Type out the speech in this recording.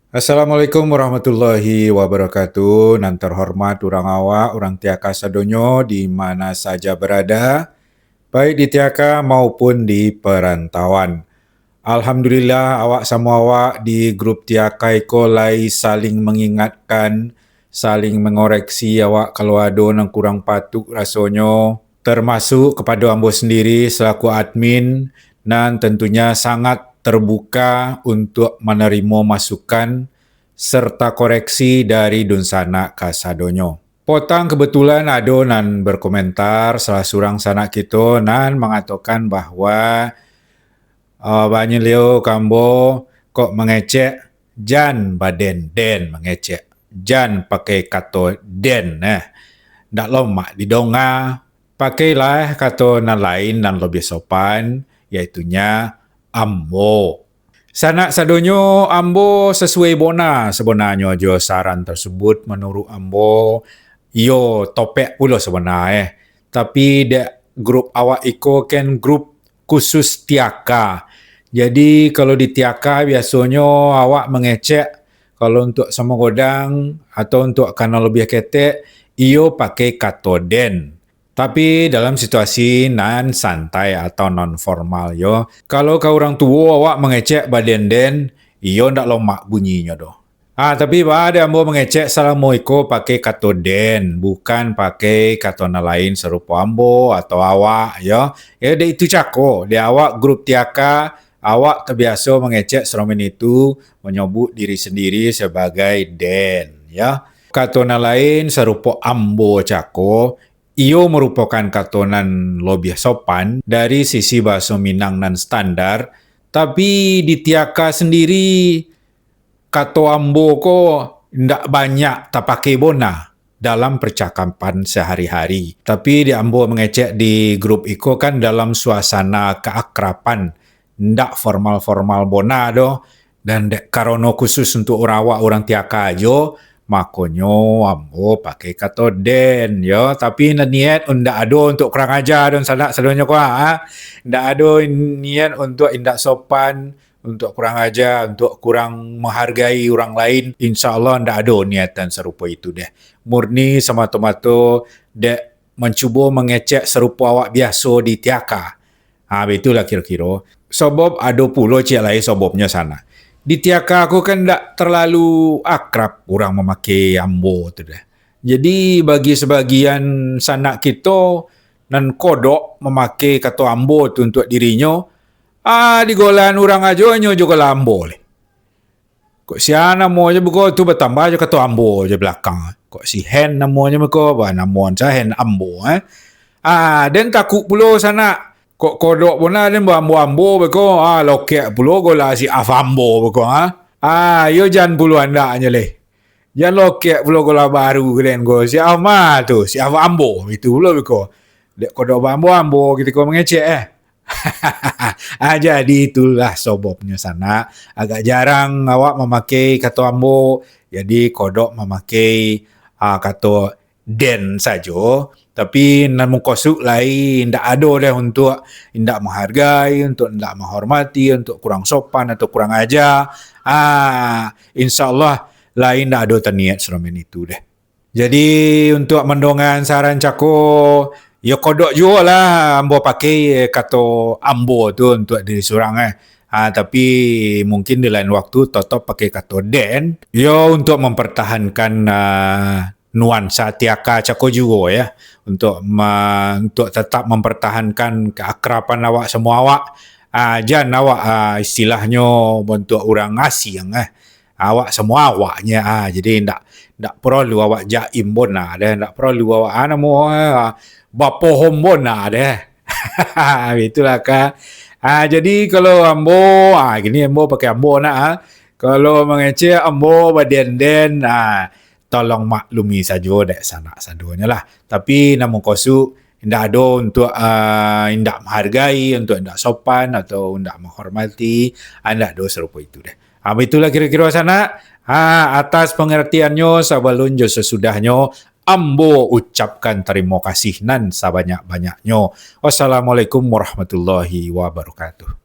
Assalamualaikum warahmatullahi wabarakatuh. Nan terhormat urang awak, urang Tiaka sadonyo di mana saja berada, baik di Tiaka maupun di perantauan. Alhamdulillah awak semua awak di grup Tiaka iko lai saling mengingatkan, saling mengoreksi awak kalau ada yang kurang patut rasonyo, termasuk kepada ambo sendiri selaku admin, dan tentunya sangat terbuka untuk menerima masukan serta koreksi dari Dunsana Kasadonyo. Potang kebetulan ada nan berkomentar salah seorang sanak kita nan mengatakan bahwa banyak leo kambo kok mengecek jan baden den mengecek jan pakai kata den ndak lomak didonga pakailah kata nan lain nan lebih sopan iaitunya ambo. Sanak sadonyo ambo sesuai bona sebenarnya jo saran tersebut menurut ambo yo topek pula sebenarnya. Tapi dek grup awak iko kan grup khusus Tiaka. Jadi kalau di Tiaka biasanya awak mengecek kalau untuk sama godang atau untuk karena lebih ketek iyo pakai kata den. Tapi dalam situasi nan santai atau non formal yo, kalau kau orang tua awak mengecek baden den, iyo ndak lomak bunyinya doh. Tapi ada ambo mengecek salamu iko pakai kata den, bukan pakai kata lain serupa ambo atau awak yo. Ya dia itu cako, dia awak grup Tiaka, awak terbiasa mengecek seromen itu menyebut diri sendiri sebagai den ya. Kata lain serupa ambo cako, iyo merupakan katonan lebih sopan dari sisi bahasa Minang nan standar, tapi di Tiaka sendiri kata ambo ko ndak banyak tak pakai bona dalam percakapan sehari-hari. Tapi di ambo mengecek di grup iko kan dalam suasana keakraban, ndak formal-formal bona doh, dan karono khusus untuk orang Tiaka aja, makonyo ambo pakai kata den yo, tapi niat ndak ada untuk kurang ajar dan sanak sadonyo ko ndak ada niat untuk indak sopan, untuk kurang ajar, untuk kurang menghargai orang lain. InsyaAllah ndak ada niatan serupa itu deh. Murni semata-mata dek mencuba mengecek serupa awak biasa di Tiaka. Itulah kira-kira. Sebab ada pula cik lain sebabnya sana. Di Tiaka aku kan tak terlalu akrab orang memakai ambo tu dah. Jadi bagi sebagian sanak kita nan kodok memakai kata ambo tu untuk dirinya, di golan orang aja nyo juga ambo le. Kok si nama je buko tu bertambah je kata ambo je belakang. Kok si hen namanya buko apa nama saya hen ambo dan takut pula sanak kok kodok pun ada ambo-ambo beko lokek pulo gola si afambo beko yo jan pulu anda nya le jan lokek pulo gola baru keren go si ama tu si afambo itu pulo beko dek kodok ambo kita ko mengecek jadi itulah sebabnya sana agak jarang awak memakai kata ambo, jadi kodok memakai kata den saja. Tapi namun kosuk lain ndak ada deh untuk ndak menghargai, untuk ndak menghormati, untuk kurang sopan atau kurang ajar. InsyaAllah lain ndak ada terniat seromen itu deh. Jadi untuk mendongan saran cako, ya kodok juga lah ambo pakai kata ambo tu untuk diri seorang tapi mungkin di lain waktu tetap pakai kata den. Ya untuk mempertahankan nuansa Tiaka cako juga ya, untuk tetap mempertahankan keakraban awak semua awak. Jangan awak istilahnya bentuk orang asing awak semua awaknya jadi ndak perlu awak jaim bona deh, ndak perlu awak bapohom bona deh. Itulah kah. Jadi kalau ambo gini ambo pakai ambo kalau mengecek ambo baden-den tolong maklumi saja dek sanak saduanya lah. Tapi namun kosu indak ada untuk indak menghargai, untuk indak sopan atau indak menghormati, indak ada serupa itu deh. Itulah kira-kira sana. Atas pengertiannya sebelum sesudahnya ambo ucapkan terima kasih nan sebanyak-banyaknya. Wassalamualaikum warahmatullahi wabarakatuh.